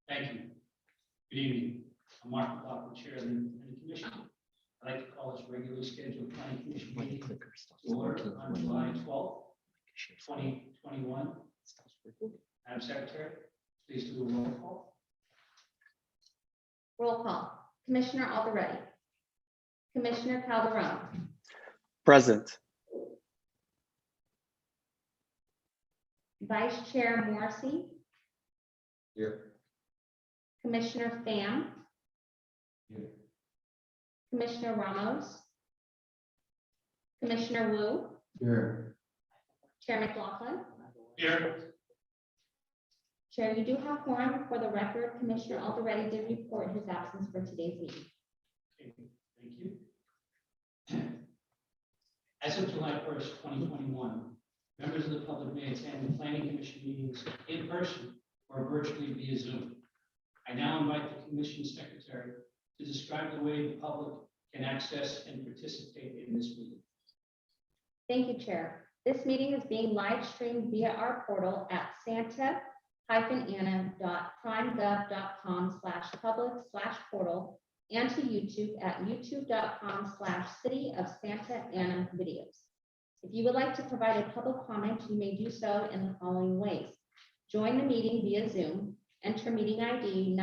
Thank you. Good evening. I'm Mark McLaughlin, Chair of the Planning Commission. I'd like to call this regularly scheduled Planning Commission meeting to order on July 12th, 2021. Madam Secretary, please do a roll call. Roll call. Commissioner Alderete. Commissioner Calderon. Present. Vice Chair Morrissey. Here. Commissioner Pham. Here. Commissioner Ramos. Commissioner Wu. Here. Chair McLaughlin. Here. Chair, you do have quorum. For the record, Commissioner Alderete did report his absence for today's meeting. Okay, thank you. As of July 1st, 2021, members of the public may attend the Planning Commission meetings in person or virtually via Zoom. I now invite the Commission Secretary to describe the way the public can access and participate in this meeting. Thank you, Chair. This meeting is being live streamed via our portal at santa-ana.primegov.com/public/portal and to YouTube at youtube.com/City of Santa Ana videos. If you would like to provide a public comment, you may do so in the following ways. Join the meeting via Zoom. Enter meeting ID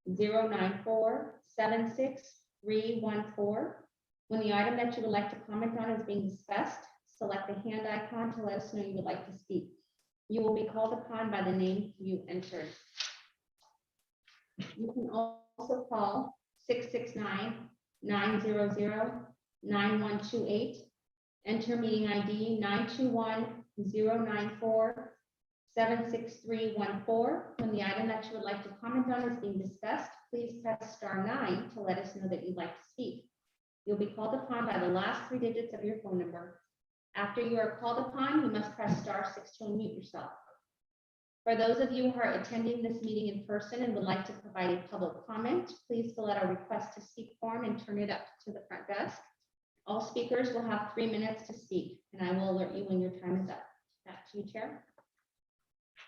921-094-76314. When the item that you would like to comment on is being discussed, select the hand icon to let us know you would like to speak. You will be called upon by the name you entered. You can also call 669-900-9128. Enter meeting ID 921-094-76314. When the item that you would like to comment on is being discussed, please press *9 to let us know that you'd like to speak. You'll be called upon by the last 3 digits of your phone number. After you are called upon, you must press *6 to unmute yourself. For those of you who are attending this meeting in person and would like to provide a public comment, please fill out a request to speak form and turn it up to the front desk. All speakers will have 3 minutes to speak, and I will alert you when your time is up. Back to you, Chair.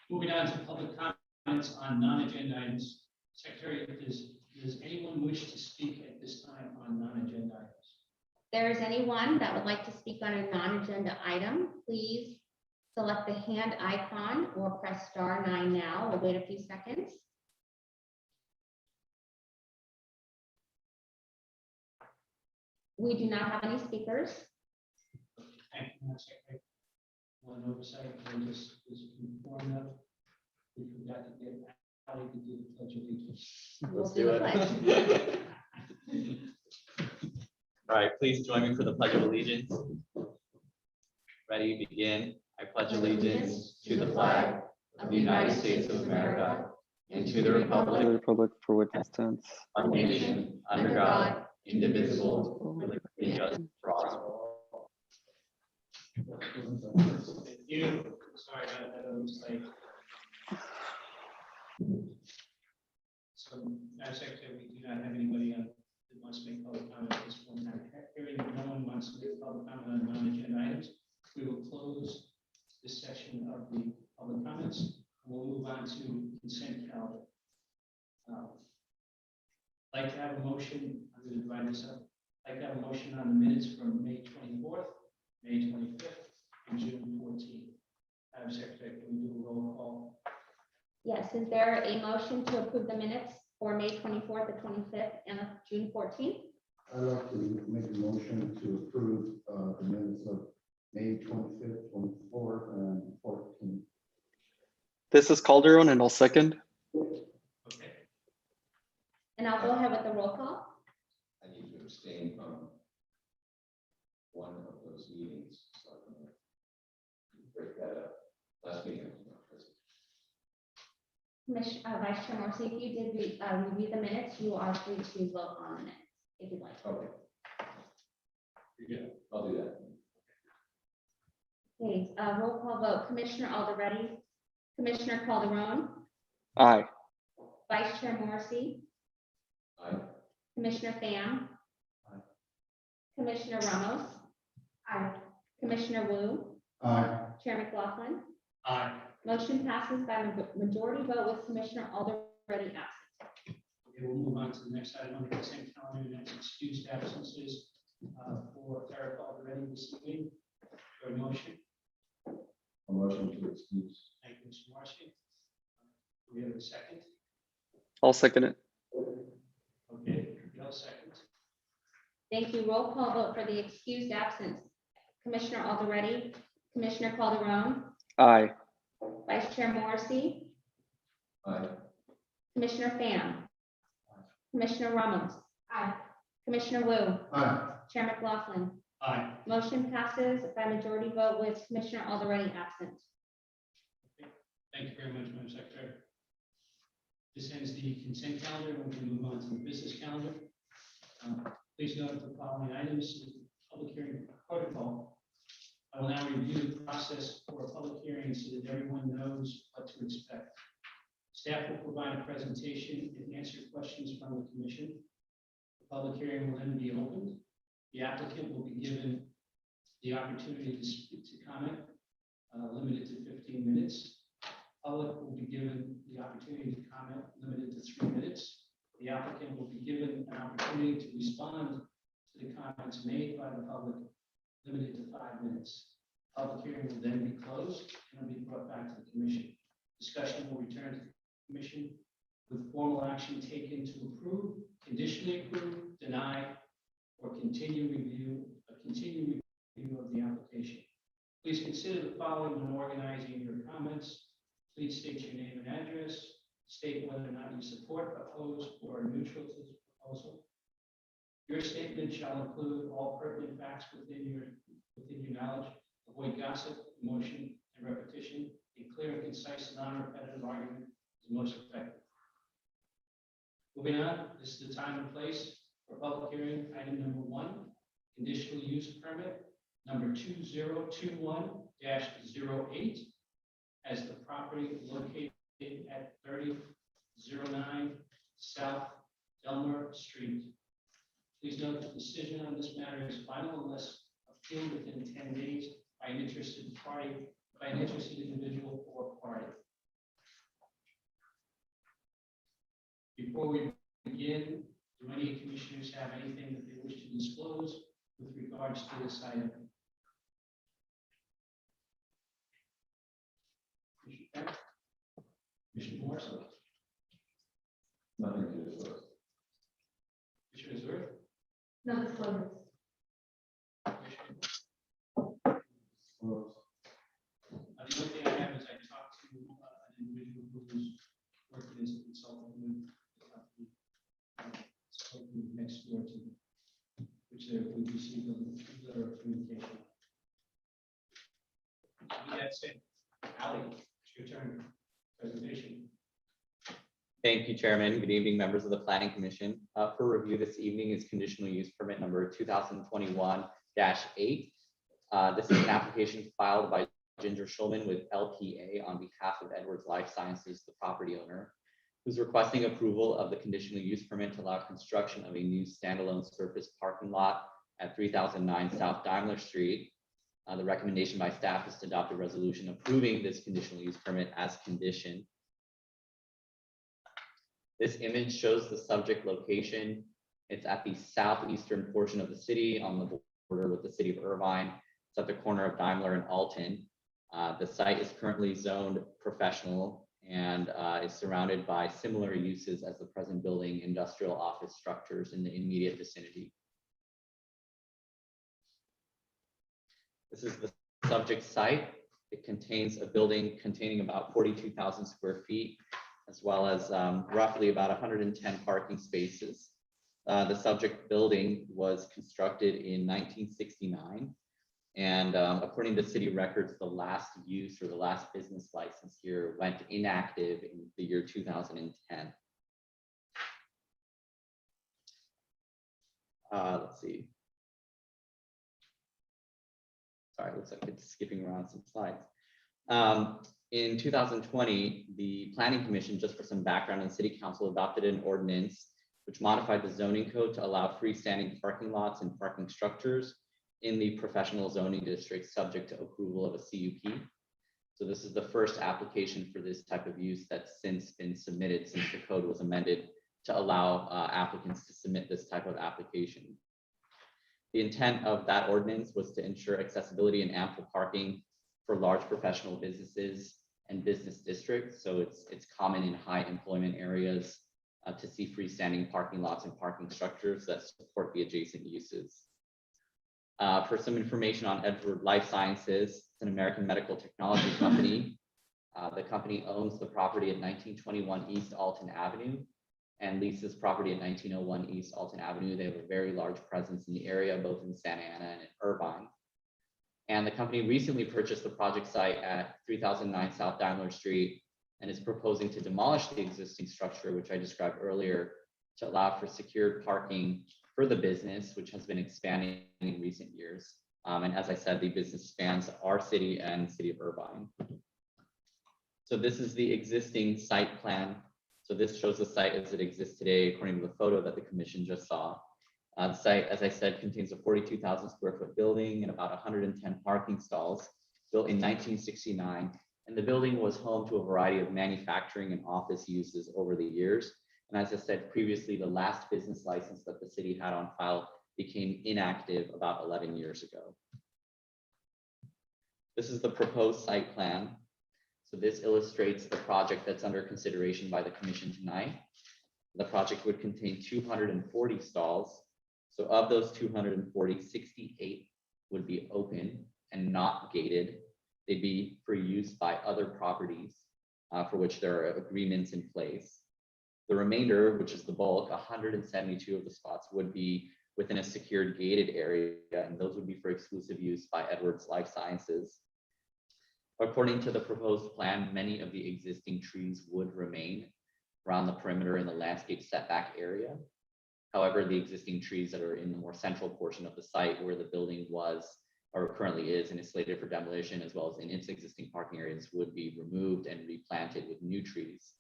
Moving on to public comments on non-agenda items. Secretary, does anyone wish to speak at this time on non-agenda items? If there is anyone that would like to speak on a non-agenda item, please select the hand icon or press *9 now. We'll wait a few seconds. We do not have any speakers. Thank you, Madam Secretary. One oversight, I just was informed of. We forgot to get Ally to do the pledge of allegiance. We'll do the pledge. All right, please join me for the Pledge of Allegiance. Ready, begin. I pledge allegiance to the flag of the United States of America and to the republic For which it stands. one nation, under God, indivisible, with liberty and justice for all. Thank you. Sorry about that. I was like. So, Madam Secretary, we do not have anybody on that wants to make public comment at this point. I'm hearing that no one wants to make public comment on non-agenda items. We will close this section of the public comments. We'll move on to consent calendar. I'd like to have a motion. I'm going to divide this up. I'd like to have a motion on the minutes from May 24th, May 25th, and June 14th. Madam Secretary, can we do a roll call? Yes, is there a motion to approve the minutes for May 24th, the 25th, and June 14th? I'd like to make a motion to approve the minutes of May 25th, 24th, and 14th. This is Calderon, and I'll second. Okay. And I'll go ahead with the roll call. I need to abstain from one of those meetings, so I'm going to break that up. Last meeting, I was not present. Vice Chair Morrissey, if you did review the minutes, you are free to vote on the minutes if you'd like. Okay. You're good. I'll do that. Okay, roll call vote. Commissioner Alderete, Commissioner Calderon, Aye. Vice Chair Morrissey, Aye. Commissioner Pham, Aye. Commissioner Ramos, Aye. Commissioner Wu, Aye. Chair McLaughlin, Aye. Motion passes by majority vote with Commissioner Aldereti absent. Okay, we'll move on to the next item on the consent calendar, and that's excused absences for Eric already this evening. For a motion, A motion to excuse. thank you, Mr. Marcy. Do we have a second? I'll second it. Okay, Gail seconds. Thank you. Roll call vote for the excused absence. Commissioner Aldereti, Commissioner Calderon, Aye. Vice Chair Morrissey, Aye. Commissioner Pham, Commissioner Ramos. Aye. Commissioner Wu, Aye. Chair McLaughlin. Aye. Motion passes by majority vote with Commissioner Aldereti absent. Thank you very much, Madam Secretary. This ends the consent calendar. We can move on to the business calendar. Please note the following items: public hearing protocol. I will now review the process for a public hearing so that everyone knows what to expect. Staff will provide a presentation and answer questions from the commission. The public hearing will then be opened. The applicant will be given the opportunity to speak, to comment, limited to 15 minutes. Public will be given the opportunity to comment, limited to 3 minutes. The applicant will be given an opportunity to respond to the comments made by the public, limited to 5 minutes. Public hearing will then be closed and will be brought back to the commission. Discussion will return to the commission with formal action taken to approve, conditionally approve, deny, or continue review of the application. Please consider the following when organizing your comments. Please state your name and address. State whether or not you support, oppose, or are neutral to this proposal. Your statement shall include all pertinent facts within your knowledge. Avoid gossip, emotion, and repetition. A clear and concise, non-repetitive argument is most effective. Moving on, this is the time and place for public hearing. Item number 1, conditional use permit number 2021-08, as the property located at 3009 South Delmer Street. Please note the decision on this matter is final unless appealed within 10 days by an interested party, by an interested individual or party. Before we begin, do any commissioners have anything that they wish to disclose with regards to this item? Commissioner Peck? Commissioner Morrison? Nothing to disclose. Commissioner Zerth? No disclosures. The only thing I have is I talked to an individual who's working as a consultant with the company, spoken next door to me, which we received a letter of communication. With that said, Ali, it's your turn. Presentation. Thank you, Chairman. Good evening, members of the Planning Commission. For review this evening is conditional use permit number 2021-8. This is an application filed by Ginger Schulman with LPA on behalf of Edwards Lifesciences, the property owner, who's requesting approval of the conditional use permit to allow construction of a new standalone surface parking lot at 3009 South Daimler Street. The recommendation by staff is to adopt a resolution approving this conditional use permit as conditioned. This image shows the subject location. It's at the southeastern portion of the city on the border with the city of Irvine. It's at the corner of Daimler and Alton. The site is currently zoned professional and is surrounded by similar uses as the present building, industrial office structures in the immediate vicinity. This is the subject site. It contains a building containing about 42,000 square feet, as well as roughly about 110 parking spaces. The subject building was constructed in 1969. And according to city records, the last use or the last business license here went inactive in the year 2010. Let's see. Sorry, it looks like it's skipping around some slides. In 2020, the Planning Commission, just for some background, and City Council adopted an ordinance which modified the zoning code to allow freestanding parking lots and parking structures in the professional zoning district subject to approval of a CUP. So this is the first application for this type of use that's since been submitted since the code was amended to allow applicants to submit this type of application. The intent of that ordinance was to ensure accessibility and ample parking for large professional businesses and business districts. So it's common in high employment areas to see freestanding parking lots and parking structures that support the adjacent uses. For some information on Edward Lifesciences, it's an American medical technology company. The company owns the property at 1921 East Alton Avenue and leases property at 1901 East Alton Avenue. They have a very large presence in the area, both in Santa Ana and in Irvine. And the company recently purchased the project site at 3009 South Daimler Street and is proposing to demolish the existing structure, which I described earlier, to allow for secured parking for the business, which has been expanding in recent years. And as I said, the business spans our city and city of Irvine. So this is the existing site plan. So this shows the site as it exists today, according to the photo that the commission just saw. The site, as I said, contains a 42,000 square foot building and about 110 parking stalls, built in 1969. And the building was home to a variety of manufacturing and office uses over the years. And as I said previously, the last business license that the city had on file became inactive about 11 years ago. This is the proposed site plan. So this illustrates the project that's under consideration by the commission tonight. The project would contain 240 stalls. So of those 240, 68 would be open and not gated. They'd be for use by other properties for which there are agreements in place. The remainder, which is the bulk, 172 of the spots would be within a secured gated area, and those would be for exclusive use by Edwards Lifesciences. According to the proposed plan, many of the existing trees would remain around the perimeter in the landscape setback area. However, the existing trees that are in the more central portion of the site where the building was or currently is and is slated for demolition, as well as in its existing parking areas, would be removed and replanted with new trees.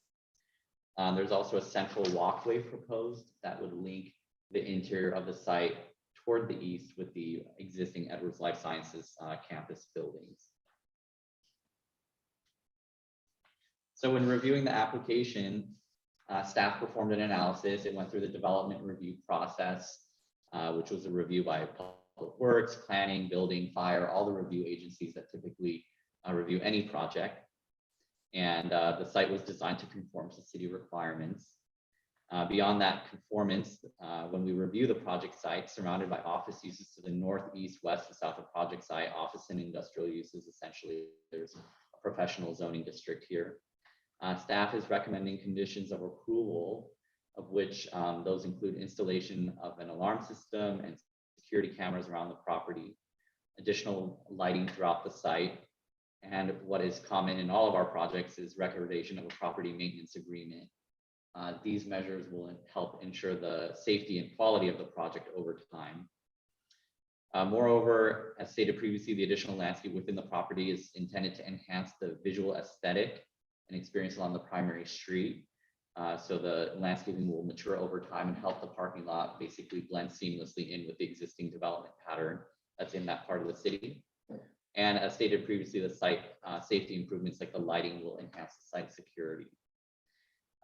There's also a central walkway proposed that would link the interior of the site toward the east with the existing Edwards Lifesciences campus buildings. So when reviewing the application, staff performed an analysis. It went through the development review process, which was a review by Public Works, Planning, Building, Fire, all the review agencies that typically review any project. And the site was designed to conform to city requirements. Beyond that conformance, when we review the project site surrounded by office uses to the north, east, west, and south of project site, office and industrial uses, essentially there's a professional zoning district here. Staff is recommending conditions of approval, of which those include installation of an alarm system and security cameras around the property, additional lighting throughout the site, and what is common in all of our projects is recordation of a property maintenance agreement. These measures will help ensure the safety and quality of the project over time. Moreover, as stated previously, the additional landscape within the property is intended to enhance the visual aesthetic and experience along the primary street. So the landscaping will mature over time and help the parking lot basically blend seamlessly in with the existing development pattern that's in that part of the city. And as stated previously, the site safety improvements like the lighting will enhance the site security.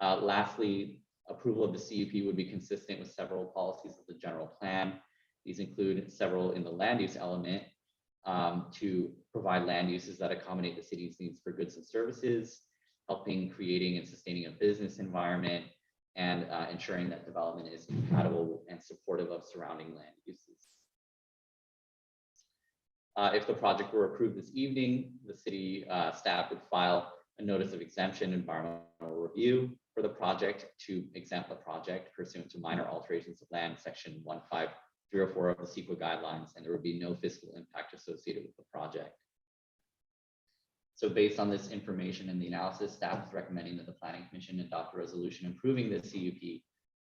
Lastly, approval of the CUP would be consistent with several policies of the general plan. These include several in the land use element to provide land uses that accommodate the city's needs for goods and services, helping creating and sustaining a business environment, and ensuring that development is compatible and supportive of surrounding land uses. If the project were approved this evening, the city staff would file a notice of exemption environmental review for the project to exempt the project pursuant to minor alterations of land, section 15304 of the CEQA guidelines, and there would be no fiscal impact associated with the project. So based on this information and the analysis, staff is recommending that the Planning Commission adopt a resolution approving the CUP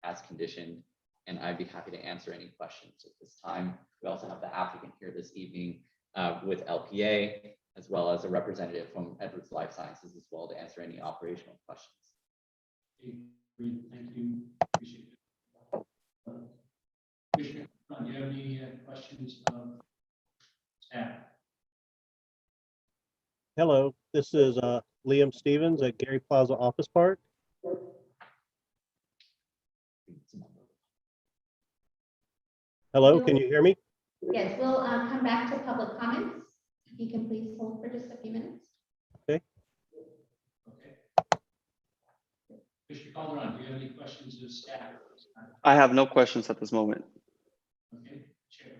as conditioned, and I'd be happy to answer any questions at this time. We also have the applicant here this evening with LPA, as well as a representative from Edwards Lifesciences as well to answer any operational questions. Thank you. Appreciate it. Commissioner, do you have any questions of staff? Hello. This is Liam Stevens at Gary Plaza Office Park. Hello, can you hear me? Yes, we'll come back to public comments. If you can please hold for just a few minutes. Okay. Mr. Calderon, do you have any questions of staff? I have no questions at this moment. Okay,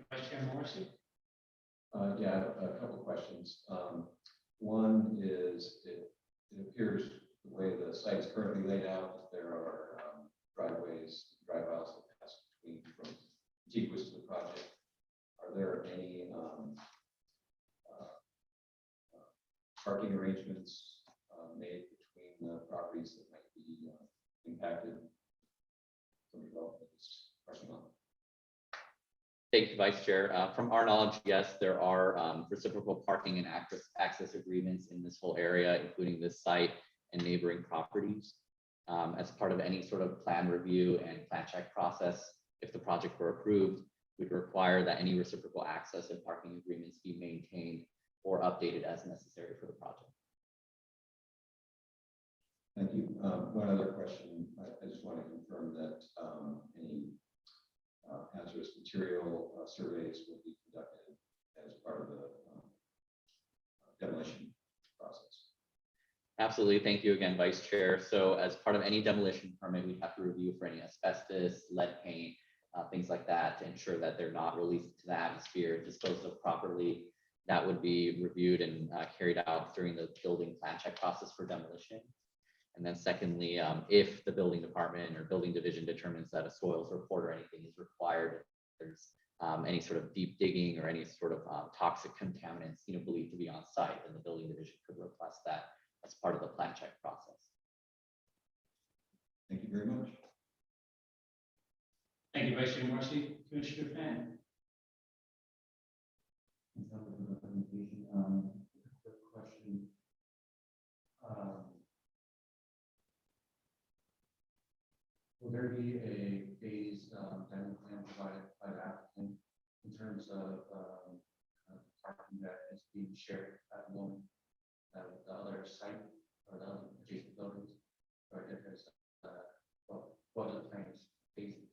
Vice Chair Morrissey? Yeah, a couple questions. One is, it appears the way the site is currently laid out, there are driveways, drive aisles that pass between from contiguous to the project. Are there any parking arrangements made between the properties that might be impacted from development? Thank you, Vice Chair. From our knowledge, yes, there are reciprocal parking and access agreements in this whole area, including this site and neighboring properties. As part of any sort of plan review and plan check process, if the project were approved, we'd require that any reciprocal access and parking agreements be maintained or updated as necessary for the project. Thank you. One other question. I just want to confirm that any hazardous material surveys will be conducted as part of the demolition process. Absolutely. Thank you again, Vice Chair. So as part of any demolition permit, we have to review for any asbestos, lead paint, things like that to ensure that they're not released to the atmosphere, disposed of properly. That would be reviewed and carried out during the building plan check process for demolition. And then secondly, if the building department or building division determines that a soils report or anything is required, there's any sort of deep digging or any sort of toxic contaminants, believed to be on site, then the building division could request that as part of the plan check process. Thank you very much. Thank you, Vice Chair Morrissey. Commissioner Fan? Quick question. Will there be a phased demo plan provided by the applicant in terms of parking that is being shared at the moment with the other site or the other adjacent buildings? Or if there's what are the plans phasing?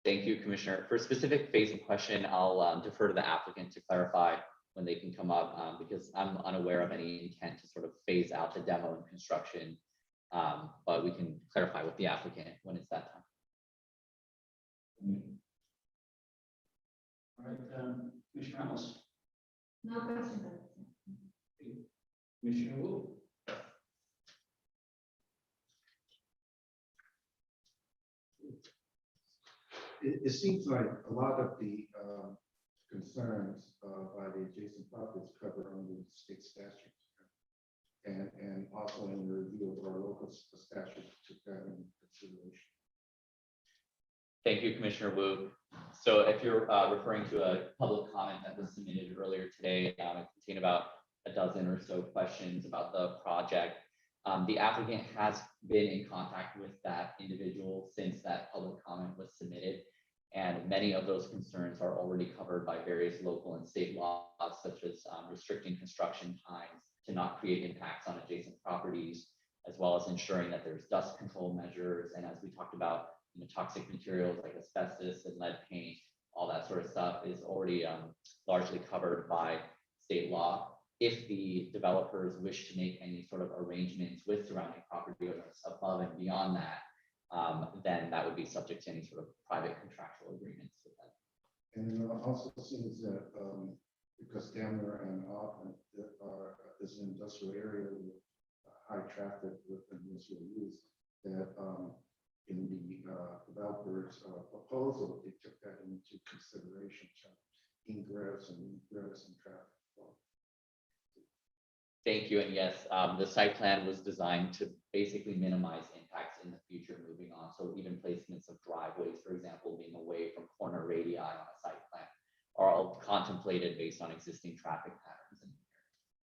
Thank you, Commissioner. For a specific phasing question, I'll defer to the applicant to clarify when they can come up because I'm unaware of any intent to sort of phase out the demo and construction. But we can clarify with the applicant when it's that time. All right, Commissioner Ramos? No questions. Commissioner Wu? It seems like a lot of the concerns by the adjacent properties covered under the state statutes. And also in the review of our local statutes took that into consideration. Thank you, Commissioner Wu. So if you're referring to a public comment that was submitted earlier today, it contained about a dozen or so questions about the project. The applicant has been in contact with that individual since that public comment was submitted. And many of those concerns are already covered by various local and state laws, such as restricting construction times to not create impacts on adjacent properties, as well as ensuring that there's dust control measures. And as we talked about, toxic materials like asbestos and lead paint, all that sort of stuff is already largely covered by state law. If the developers wish to make any sort of arrangements with surrounding property owners above and beyond that, then that would be subject to any sort of private contractual agreements with them. And it also seems that because Denver and Auckland is an industrial area with high traffic with industrial use, that in the developers' proposal, they took that into consideration, ingress and egress and traffic flow. Thank you. And yes, the site plan was designed to basically minimize impacts in the future moving on. So even placements of driveways, for example, being away from corner radii on a site plan are all contemplated based on existing traffic patterns.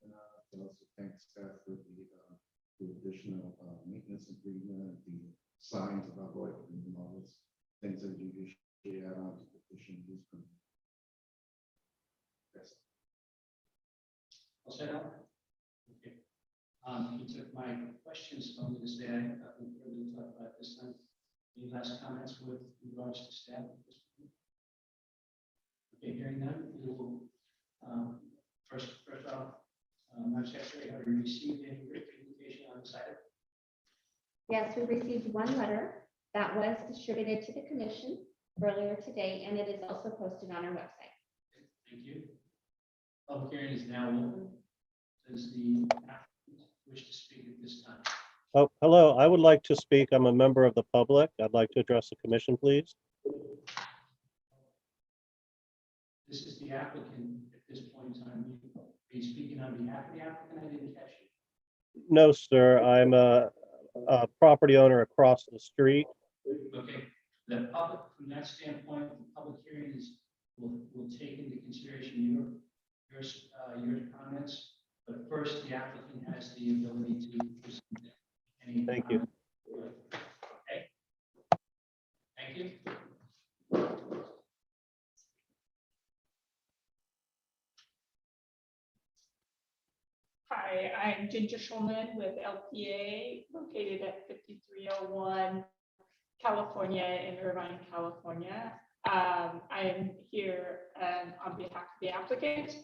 And I also thank staff for the additional maintenance agreement, the signs about what and all those things that you usually add on to the petition use permit. Yes. All set up? Okay. You took my questions, so I'm going to say I have nothing further to talk about this time. Any last comments with regards to staff at this point? Okay, hearing none, we will, first off, Madam Secretary, have you received any written communication on this item? Yes, we received one letter that was distributed to the commission earlier today, and it is also posted on our website. Thank you. Public hearing is now open. Does the applicant wish to speak at this time? Oh, hello, I would like to speak. I'm a member of the public. I'd like to address the commission, please. This is the applicant at this point in time. Are you speaking on behalf of the applicant? I didn't catch you. No, sir, I'm a property owner across the street. Okay, the public, from that standpoint, the public hearing is, will take into consideration your comments. But first, the applicant has the ability to present any. Thank you. Okay. Thank you. Hi, I'm Ginger Schulman with LPA, located at 5301 California in Irvine, California. I'm here on behalf of the applicant.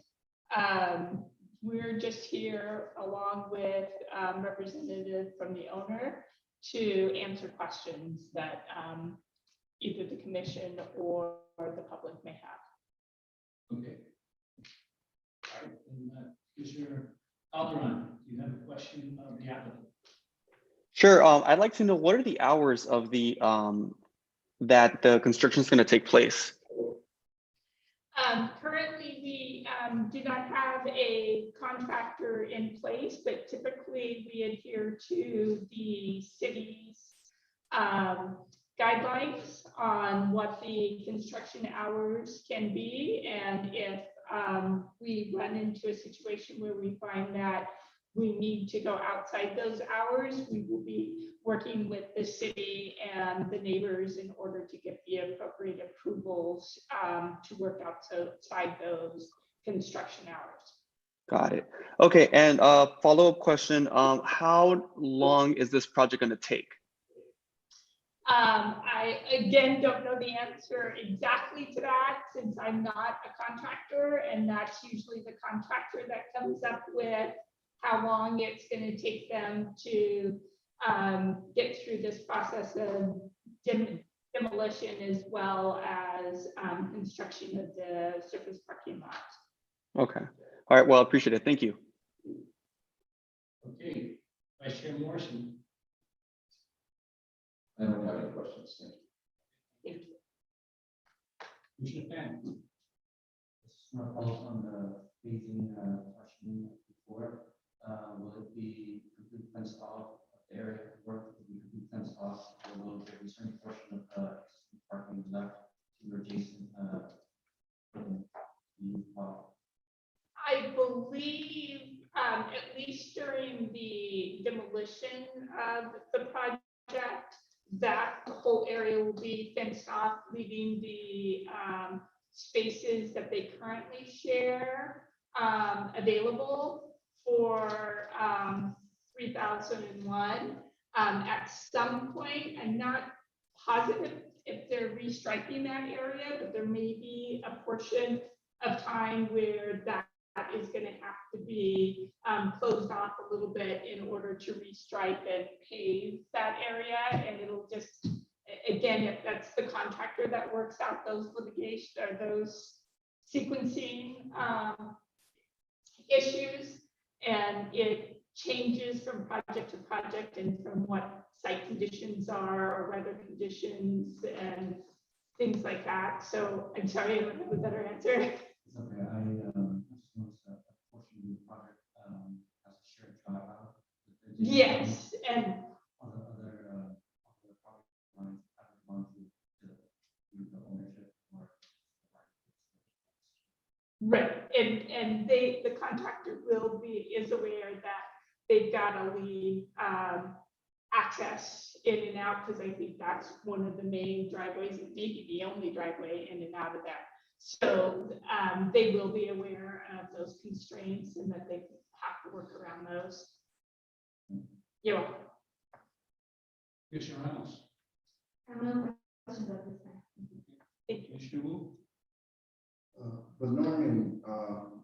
We're just here along with representative from the owner to answer questions that either the commission or the public may have. Okay. All right, and Commissioner Calderon, do you have a question of the applicant? Sure. I'd like to know, what are the hours of the that the construction is going to take place? Currently, we do not have a contractor in place, but typically we adhere to the city's guidelines on what the construction hours can be. And if we run into a situation where we find that we need to go outside those hours, we will be working with the city and the neighbors in order to get the appropriate approvals to work outside those construction hours. Got it. Okay, and follow-up question, how long is this project going to take? I, again, don't know the answer exactly to that, since I'm not a contractor, and that's usually the contractor that comes up with how long it's going to take them to get through this process of demolition, as well as construction of the surface parking lot. Okay. All right. Well, I appreciate it. Thank you. Okay, Vice Chair Morrison. I don't have any questions. Thank you. Thank you. Commissioner Fan. Just want to follow up on the phasing question before. Will it be completely fenced off the area of work? Will be completely fenced off, or will there be a certain portion of parking left to adjacent? I believe, at least during the demolition of the project, that the whole area will be fenced off, leaving the spaces that they currently share available for 3001. At some point, I'm not positive if they're restriping that area, but there may be a portion of time where that is going to have to be closed off a little bit in order to restripe and pave that area. And it'll just, again, if that's the contractor that works out those litigation or those sequencing issues, and it changes from project to project and from what site conditions are or weather conditions and things like that. So I'm sorry, I don't have a better answer. Okay, I just noticed that a portion of the project has a shared drive out. Yes, and On the other property lines, having gone through the ownership or. right, and the contractor is aware that they've got to leave access in and out, because I think that's one of the main driveways, and maybe the only driveway in and out of that So they will be aware of those constraints and that they have to work around those. You're welcome. Commissioner Reynolds, I have no questions at this time. Commissioner Wu, But Norman,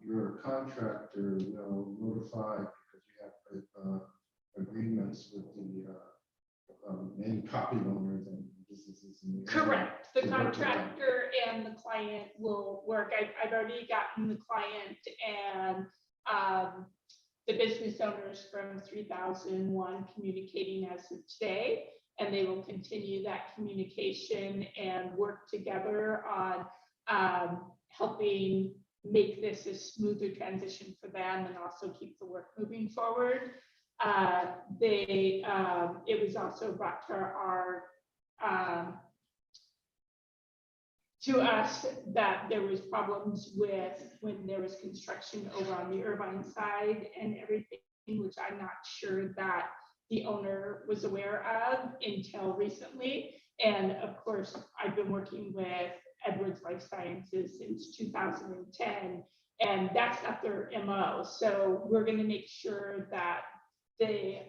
your contractor will notify because you have agreements with the main copy owners and businesses. In the area. Correct. The to work with them. contractor and the client will work. I've already gotten the client and the business owners from 3001 communicating as of today, and they will continue that communication and work together on helping make this a smoother transition for them and also keep the work moving forward. It was also brought to our to us that there was problems with when there was construction over on the Irvine side and everything, which I'm not sure that the owner was aware of until recently. And of course, I've been working with Edwards Lifesciences since 2010, and that's not their MO. So we're going to make sure that the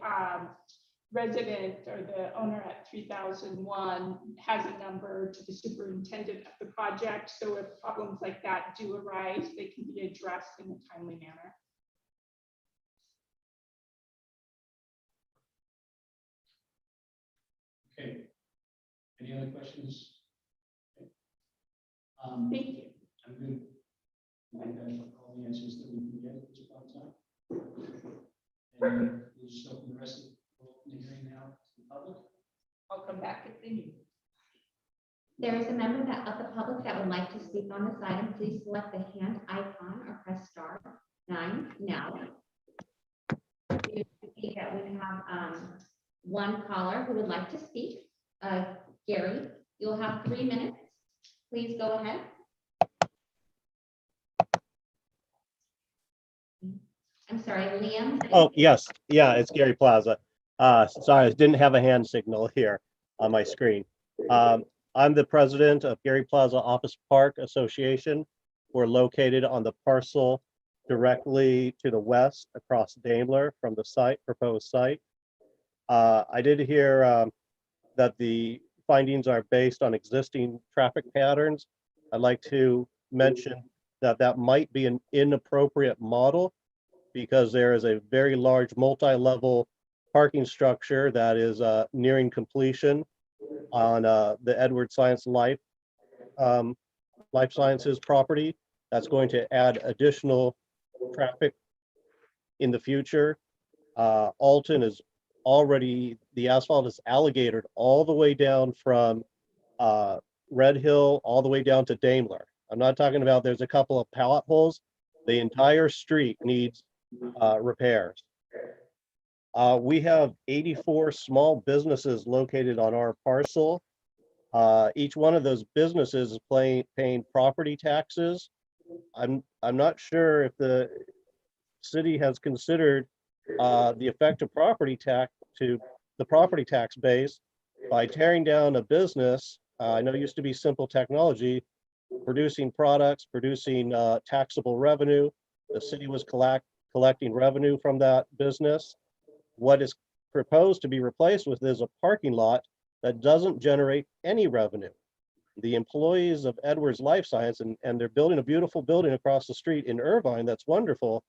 resident or the owner at 3001 has a number to the superintendent of the project. So if problems like that do arise, they can be addressed in a timely manner. okay. Any other questions? Okay. Thank you. I'm good. I think that's all the answers that we can get at this point in time. And we'll just open the rest of the hearing now to the public. I'll come back if they need. There is a member of the public that would like to speak on this item. Please select the hand icon or press *9 now. You see that we have one caller who would like to speak. Gary, you'll have 3 minutes. Please go ahead. I'm sorry, Liam. Oh, yes. Yeah, it's Gary Plaza. Sorry, I didn't have a hand signal here on my screen. I'm the president of Gary Plaza Office Park Association. We're located on the parcel directly to the west across Daimler from the site, proposed site. I did hear that the findings are based on existing traffic patterns. I'd like to mention that that might be an inappropriate model because there is a very large multi-level parking structure that is nearing completion on the Edward Lifesciences property. That's going to add additional traffic in the future. Alton is already, the asphalt is alligatored all the way down from Red Hill all the way down to Daimler. I'm not talking about there's a couple of pallet holes. The entire street needs repairs. We have 84 small businesses located on our parcel. Each one of those businesses is paying property taxes. I'm not sure if the city has considered the effect of property tax to the property tax base by tearing down a business. I know it used to be Simple Technology, producing products, producing taxable revenue. The city was collecting revenue from that business. What is proposed to be replaced with is a parking lot that doesn't generate any revenue. The employees of Edwards Lifesciences, and they're building a beautiful building across the street in Irvine, that's wonderful.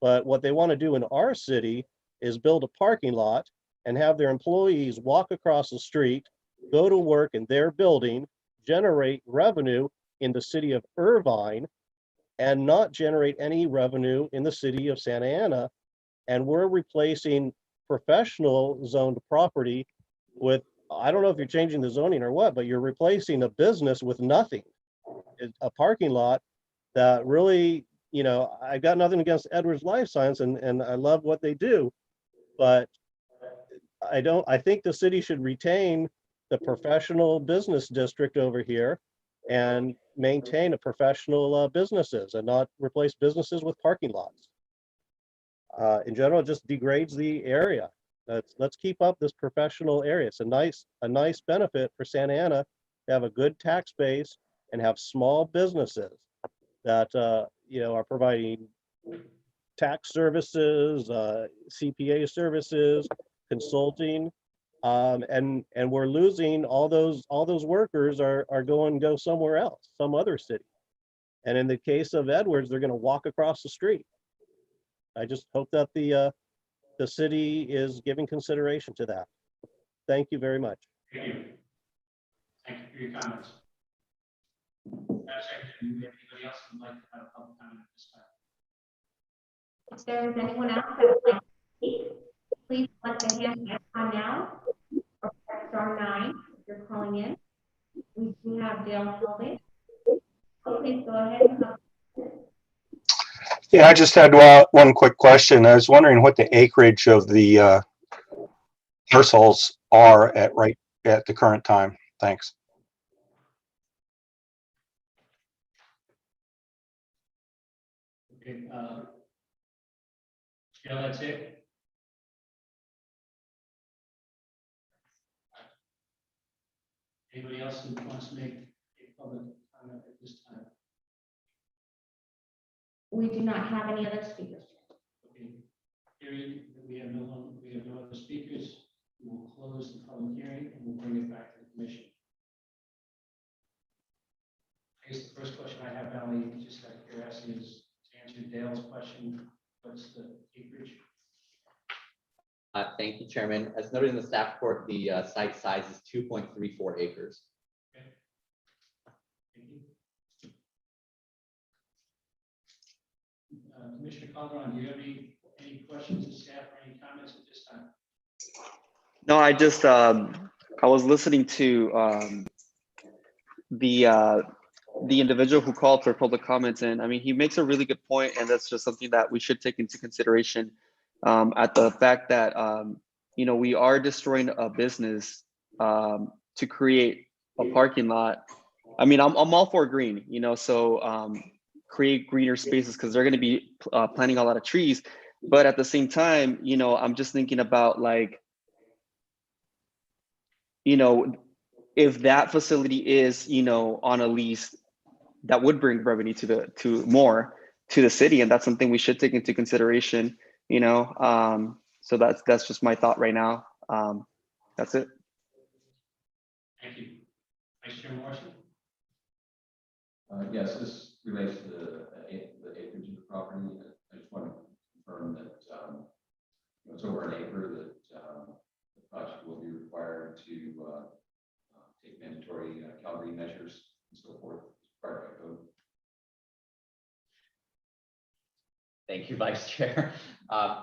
But what they want to do in our city is build a parking lot and have their employees walk across the street, go to work in their building, generate revenue in the city of Irvine, and not generate any revenue in the city of Santa Ana. And we're replacing professional zoned property with, I don't know if you're changing the zoning or what, but you're replacing a business with nothing. A parking lot that really, you know, I got nothing against Edwards Lifesciences and I love what they do, but I think the city should retain the professional business district over here and maintain a professional businesses and not replace businesses with parking lots. In general, it just degrades the area. Let's keep up this professional area. It's a nice benefit for Santa Ana to have a good tax base and have small businesses that, are providing tax services, CPA services, consulting. And we're losing all those workers are go somewhere else, some other city. And in the case of Edwards, they're going to walk across the street. I just hope that the city is giving consideration to that. Thank you very much. Thank you. Thank you for your comments. Madam Secretary, do we have anybody else who would like to have a public comment at this time? If there is anyone else that would like to speak, please select the hand icon now or press star 9 if you're calling in. We do have Dale Foley. So please go ahead and help. Yeah, I just had one quick question. I was wondering what the acreage of the parcels are at the current time. Thanks. Okay, Jill, that's it. Anybody else who wants to make a public comment at this time? We do not have any other speakers. Okay, hearing that we have no other speakers, we will close the public hearing and we'll bring it back to the commission. I guess the first question I have, Valerie, just out of curiosity, is to answer Dale's question, what's the acreage? Thank you, Chairman. As noted in the staff report, the site size is 2.34 acres. Okay. Thank you. Commissioner Calderon, do you have any questions of staff or any comments at this time? No, I just I was listening to the individual who called for public comments, and I mean, he makes a really good point, and that's just something that we should take into consideration at the fact that we are destroying a business to create a parking lot. I mean, I'm all for green, so create greener spaces because they're going to be planting a lot of trees, but at the same time, I'm just thinking about if that facility is on a lease, that would bring revenue to more to the city, and that's something we should take into consideration. So that's just my thought right now. That's it. Thank you. Vice Chair Morrison? Yes, this relates to the acreage of the property. I just want to confirm that it's over an acre that the project will be required to take mandatory Calgary measures and so forth. Required by code. Thank you, Vice Chair.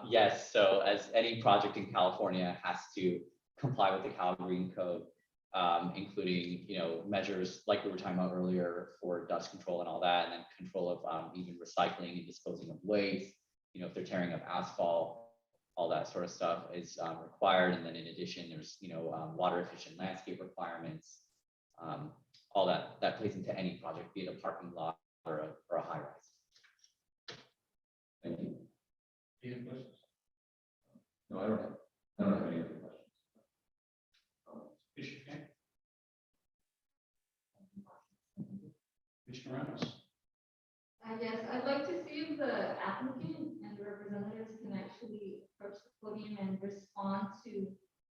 Yes, so as any project in California has to comply with the Calgary Code, including measures like we were talking about earlier for dust control and all that, and then control of even recycling and disposing of waste. If they're tearing up asphalt, all that sort of stuff is required. And then in addition, there's water efficient landscape requirements. All that plays into any project, be it a parking lot or a high rise. Thank you. Any other questions? No, I don't have any other questions. Commissioner Kent? Commissioner Reynolds? Yes, I'd like to see if the applicant and the representatives can actually approach the podium and respond to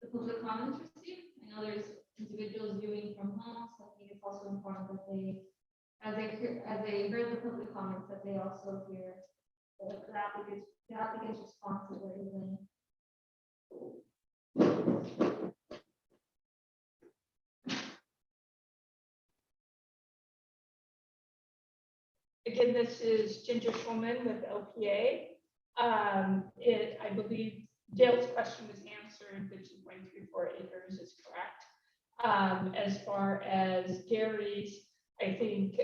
the public comments received. I know there's individuals viewing from home, so I think it's also important that they, as they heard the public comments, that they also hear the applicant's response to what is in. Again, this is Ginger Schulman with LPA. I believe Dale's question was answered, that 2.34 acres is correct. As far as Gary's, I think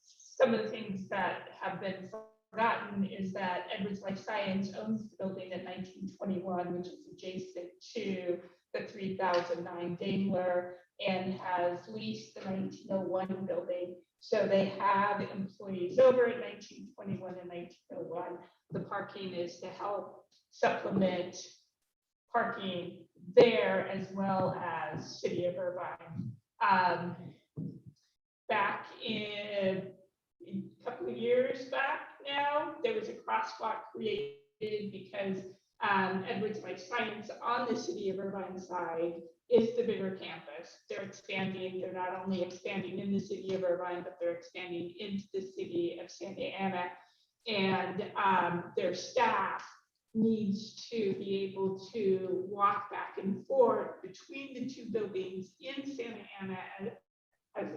some of the things that have been forgotten is that Edwards Lifesciences owns the building in 1921, which is adjacent to the 3009 Daimler, and has leased the 1901 building. So they have employees over in 1921 and 1901. The parking is to help supplement parking there as well as City of Irvine. back in a couple of years back now, there was a crosswalk created because Edwards Life Science on the City of Irvine side is the bigger campus. They're expanding. They're not only expanding in the City of Irvine, but they're expanding into the City of Santa Ana. And their staff needs to be able to walk back and forth between the two buildings in Santa Ana as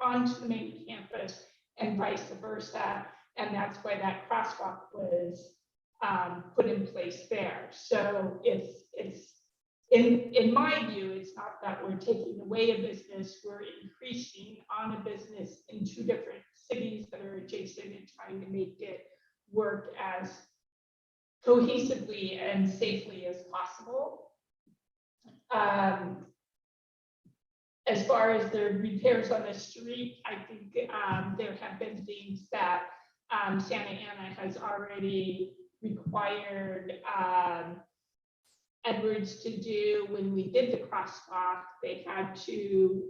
onto the main campus and vice versa. And that's why that crosswalk was put in place there. So it's in my view, it's not that we're taking away a business, we're increasing on a business in two different cities that are adjacent and trying to make it work as cohesively and safely as possible. As far as the repairs on the street, I think there have been things that Santa Ana has already required Edwards to do. When we did the crosswalk, they had to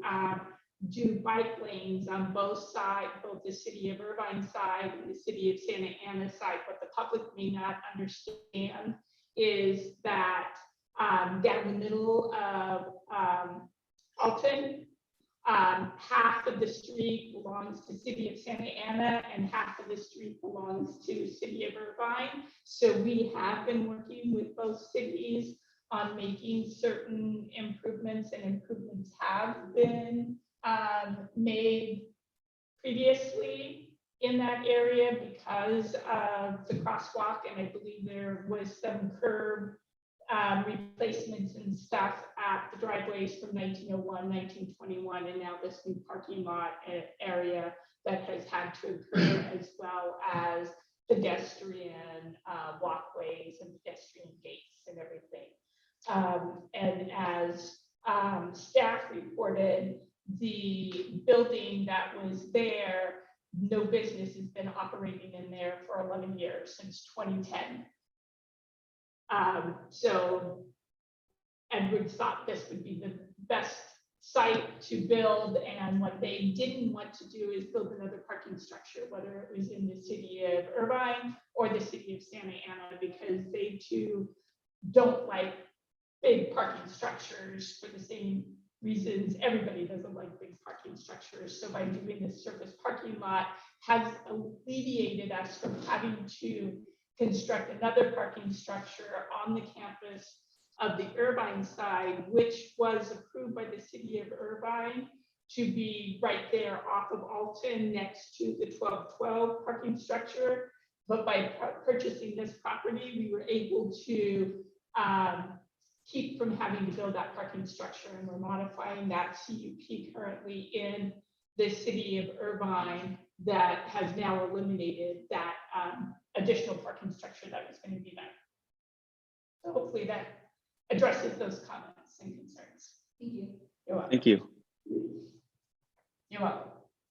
do bike lanes on both sides, both the City of Irvine side and the City of Santa Ana side. What the public may not understand is that down the middle of Alton, half of the street belongs to City of Santa Ana and half of the street belongs to City of Irvine. So we have been working with both cities on making certain improvements, and improvements have been made previously in that area because of the crosswalk, and I believe there was some curb replacements and stuff at the driveways from 1901, 1921, and now this new parking lot area that has had to occur, as well as pedestrian walkways and pedestrian gates and everything. And as staff reported, the building that was there, no business has been operating in there for 11 years, since 2010. So Edwards thought this would be the best site to build, and what they didn't want to do is build another parking structure, whether it was in the City of Irvine or the City of Santa Ana, because they too don't like big parking structures for the same reasons everybody doesn't like big parking structures. So by doing this surface parking lot has alleviated us from having to construct another parking structure on the campus of the Irvine side, which was approved by the City of Irvine to be right there off of Alton next to the 1212 parking structure. But by purchasing this property, we were able to keep from having to build that parking structure, and we're modifying that CUP currently in the City of Irvine that has now eliminated that additional parking structure that was going to be there. So hopefully that addresses those comments and concerns. Thank you. You're welcome. Thank you. You're welcome.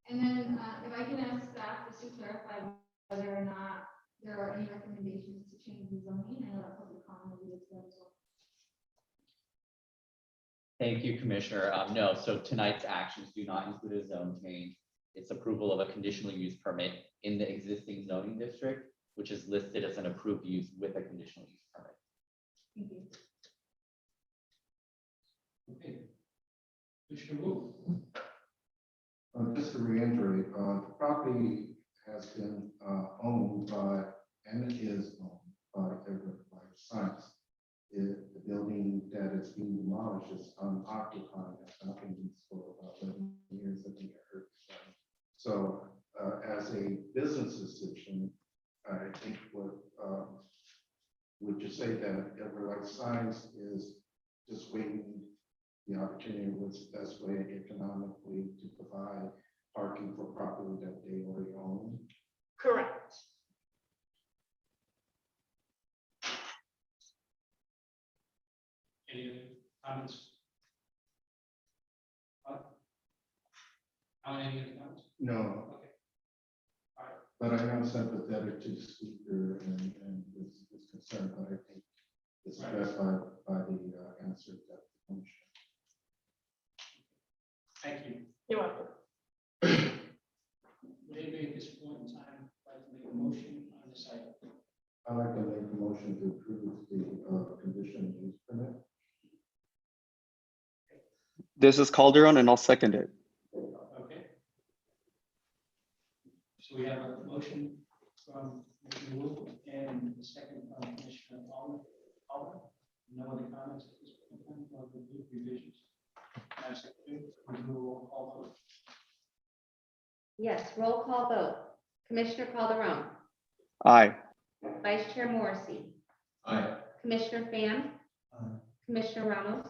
And then if I can ask staff just to clarify whether or not there are any recommendations to change the zoning. I know that public comment will be as well. Thank you, Commissioner. No, so tonight's actions do not include a zone change. It's approval of a conditional use permit in the existing zoning district, which is listed as an approved use with a conditional use permit. Thank you. Okay. Commissioner Wu. Just to reiterate, the property has been owned by, and it is owned by Everett Life Science. The building that is being demolished is unoccupied, has not been used for about 11 years, I think I heard. So as a business decision, I think would you say that Everett Life Science is just waiting the opportunity was the best way economically to provide parking for property that they already own? Correct. Any other comments? Any other comments? No, Okay. All right. but I am sympathetic to the speaker and his concern, but I think it's Right. addressed by the answer that the commission. Thank you. You're welcome. This is Calderon, and I'll second it. Okay. So we have a motion from Commissioner Wu and a second from Commissioner Palmer. No other comments at this point in time, no other revisions? Madam Secretary, we do a roll call vote. Yes, roll call vote. Commissioner Calderon, Aye. Vice Chair Morrissey, Aye. Commissioner Fan, Aye. Commissioner Ramos,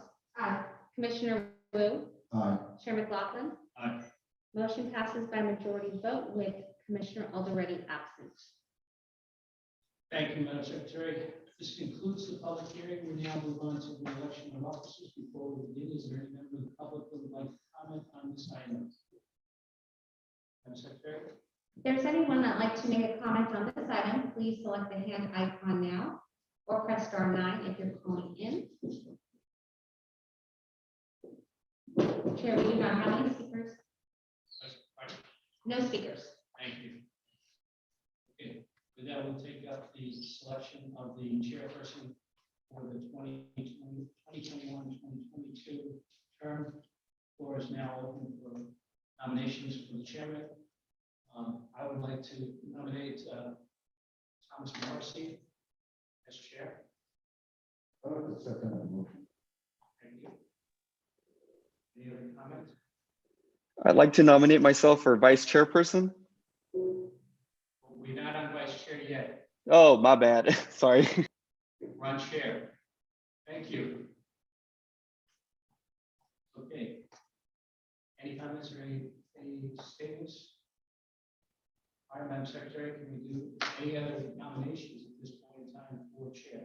Commissioner Wu, Aye. Chair McLaughlin. Aye. Motion passes by majority vote with Commissioner Aldereti absent. Thank you, Madam Secretary. This concludes the public hearing. We now move on to the election of officers. Before we begin, is there any member of the public who would like to comment on this item? Madam Secretary? If there's anyone that'd like to make a comment on this item, please select the hand icon now or press *9 if you're calling in. Chair, we do not have any speakers. No speakers. Thank you. Okay, with that, we'll take up the selection of the chairperson for the 2021-2022 term. Floor is now open for nominations for the chairman. I would like to nominate Thomas Morrissey as chair. I would second that motion. Thank you. Any other comments? I'd like to nominate myself for vice chairperson. We're not on vice chair yet. Oh, my bad. Sorry. We're on chair. Thank you. Okay. Any comments or any statements? All right, Madam Secretary, can we do any other nominations at this point in time for chair?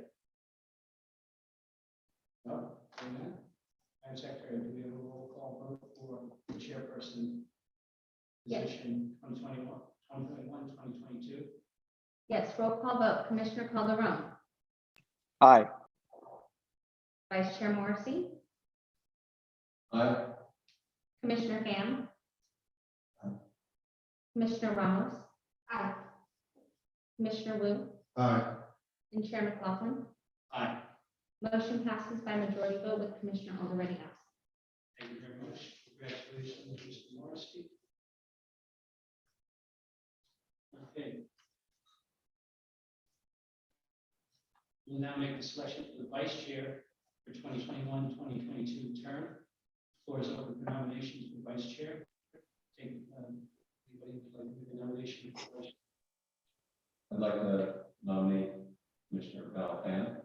No? Amen. Madam Secretary, do we have a roll call vote for the chairperson Yes. position 2022? Yes, roll call vote. Commissioner Calderon, Aye. Vice Chair Morrissey, Aye. Commissioner Fan, Aye. Commissioner Ramos, Commissioner Wu, Aye. and Chair McLaughlin. Aye. Motion passes by majority vote with Commissioner Aldereti absent. Thank you very much. Congratulations, Mr. Morrissey. Okay. We'll now make the selection for the vice chair for 2021-2022 term. Floor is open for nominations for vice chair. Take, anybody would like to make a nomination for vice? I'd like to nominate Commissioner Val Fan,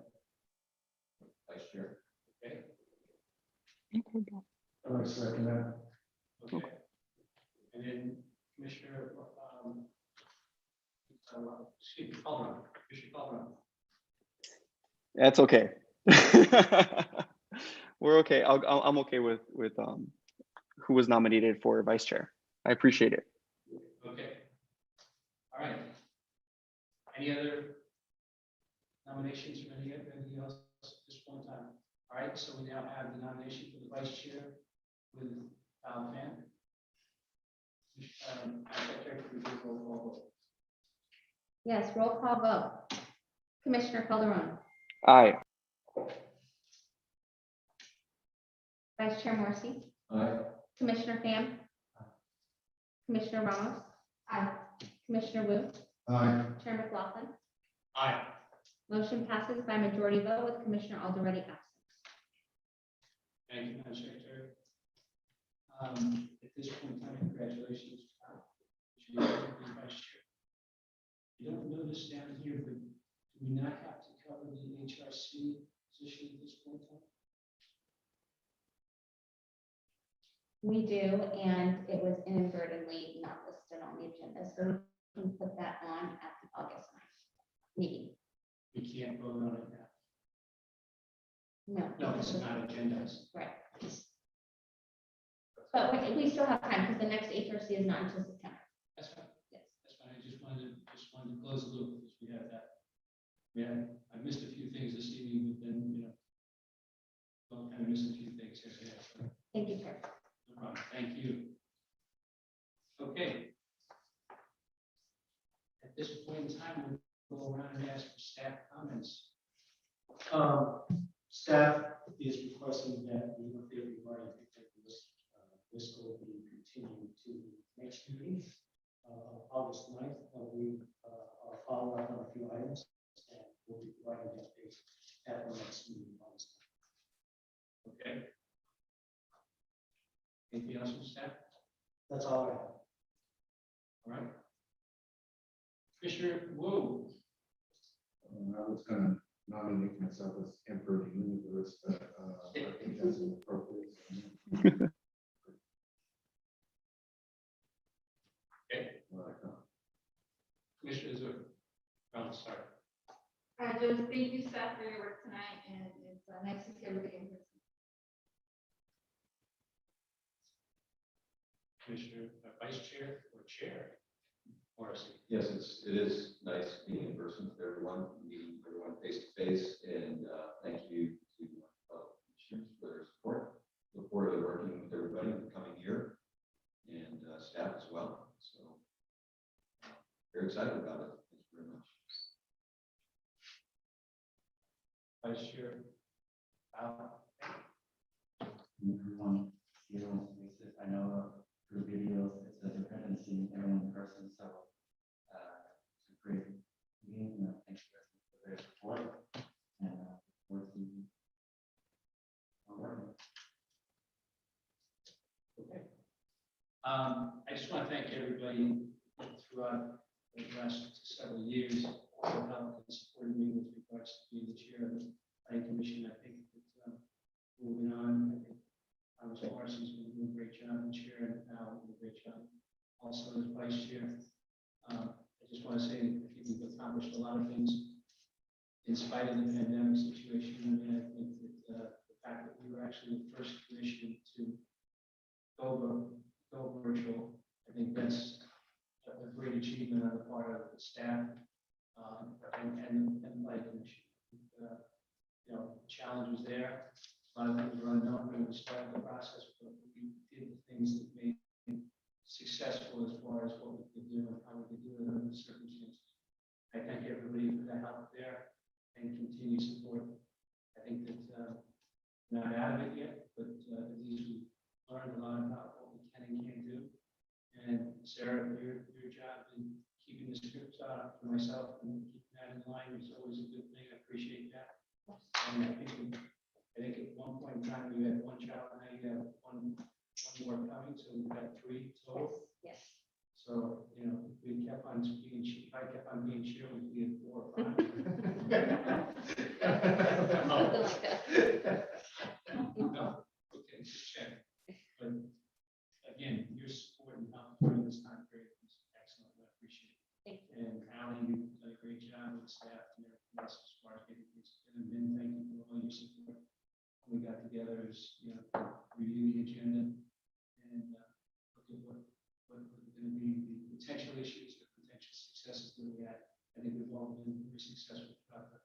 vice chair. Okay. I would second that. Okay. And then Commissioner, excuse me, Calderon, Commissioner Calderon. That's okay. We're okay. I'm okay with who was nominated for vice chair. I appreciate it. Okay. All right. Any other nominations from anybody else at this point in time? All right, so we now have the nomination for the vice chair with Val Fan. Secretary, can we do a roll call vote? Yes, roll call vote. Commissioner Calderon, Aye. Vice Chair Morrissey, Aye. Commissioner Fan, Commissioner Ramos, Commissioner Wu, Aye. Chair McLaughlin. Aye. Motion passes by majority vote with Commissioner Aldereti absent. Thank you, Madam Secretary. At this point in time, congratulations. You should be able to be vice chair. You don't notice down here, but do we not have to cover the HRC position at this point in time? We do, and it was inadvertently not listed on the agenda, so we can put that on at the August 9th meeting. We can't vote on it now. No. No, it's not agendized. Right. But we still have time because the next HRC is not until September. That's fine. Yes. That's fine. I just wanted to close the loop because we have that. Yeah, I missed a few things this evening, but then, well, kind of missed a few things here. Yeah, so, Thank you, Chair. no problem. Thank you. Okay. At this point in time, we'll go around and ask for staff comments. Staff is requesting that we update regarding the this will be continued to next meeting, August 9th, when we follow up on a few items, and we'll be providing updates at the next meeting. August 9th. Okay. Anything else from staff? That's all I have. All right. Commissioner Wu. I was gonna nominate myself as Emperor of the Universe, but I think that's inappropriate. Okay. Well, I can't. Commissioner Zhu. I'll start. Just thank you, staff, for your work tonight, and it's nice to see everybody in person. Commissioner Vice Chair or Chair Morrissey. Yes, it is nice being in person with everyone, meeting everyone face to face, and thank you to commissioners for their support. Look forward to working with everybody in the coming year and staff as well. So very excited about it. Thank you very much. Vice Chair. Everyone, you know, I know through videos, it's a different than seeing everyone in person, so it's a great meeting, and thank you guys for their support, and forward to working. Okay. I just want to thank everybody throughout the last several years for helping and supporting me with regards to being the chair of the planning commission. I think that moving on, I think Thomas Morrison's been doing a great job as chair, and Al did a great job also as vice chair. I just want to say that we've accomplished a lot of things in spite of the pandemic situation. I mean, I think that the fact that we were actually the first commission to go virtual, I think that's a great achievement on the part of the staff and the planning commission. You know, the challenge was there. A lot of things were unknown when we started the process, but we did the things that made it successful as far as what we could do and how we could do it under the circumstances. I thank everybody for the help there and continued support. I think that we're not out of it yet, but at least we learned a lot about what we can and can't do. And Sarah, your job in keeping the scripts out for myself and keeping that in line is always a good thing. I appreciate that. And I think at one point in time, you had one child, now you have one more coming, so we've got 3 total. Yes. So, you know, if we kept on being, if I kept on being chair, we'd be at 4 or 5. Something like that. No, okay, just check. But again, your support and help during this time period is excellent. I appreciate it. Thank you. And Alan, you've done a great job with staff and everything else as far as getting things done. And Ben, thank you for all your support. We got together as, you know, review the agenda and look at what are going to be the potential issues, the potential successes that we had. I think we've all been very successful throughout the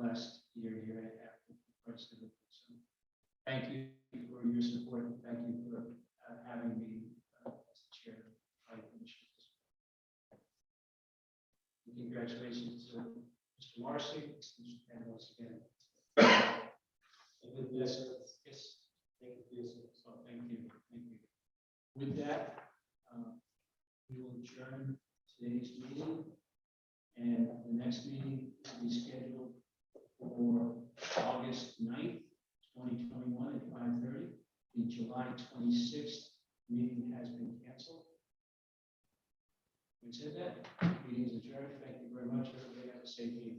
last year and a half. So thank you for your support. And thank you for having me as the chair of the planning commission. Congratulations to Mr. Marcy, and once again. Yes, yes, thank you. So thank you. With that, we will adjourn today's meeting, and the next meeting will be scheduled for August 9th, 2021 at 5:30. The July 26th meeting has been canceled. We said that, meeting is adjourned. Thank you very much, everybody. Have a safe evening.